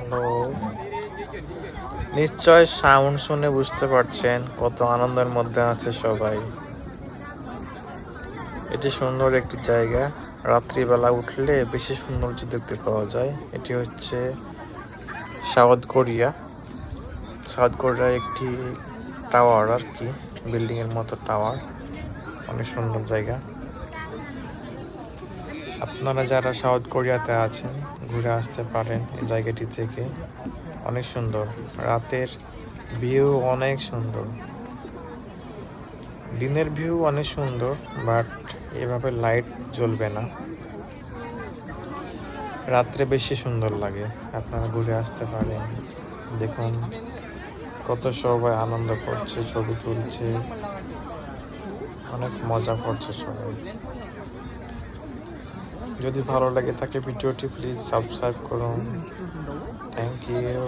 Hello, নিশ্চয় sound শুনে বুঝতে পারছেন কত আনন্দের মধ্যে আছে সবাই। এটি সুন্দর একটি জায়গা, রাত্রিবেলা উঠলে বেশি সৌন্দর্য দেখতে পাওয়া যায়। এটি হচ্ছে সাউথ কোরিয়া। সাউথ কোরিয়ার একটি টাওয়ার আর কি, বিল্ডিং এর মতো টাওয়ার, অনেক সুন্দর জায়গা। আপনারা যারা সাউথ কোরিয়াতে আছেন ঘুরে আসতে পারেন এই জায়গাটি থেকে, অনেক সুন্দর। রাতের ভিউ অনেক সুন্দর, দিনের ভিউ অনেক সুন্দর, বাট এভাবে লাইট জ্বলবে না, রাত্রে বেশি সুন্দর লাগে। আপনারা ঘুরে আসতে পারেন। দেখুন কত সবাই আনন্দ করছে, ছবি তুলছে, অনেক মজা করছে সবাই। যদি ভালো লাগে থাকে ভিডিওটি প্লিজ সাবস্ক্রাইব করুন। Thank you.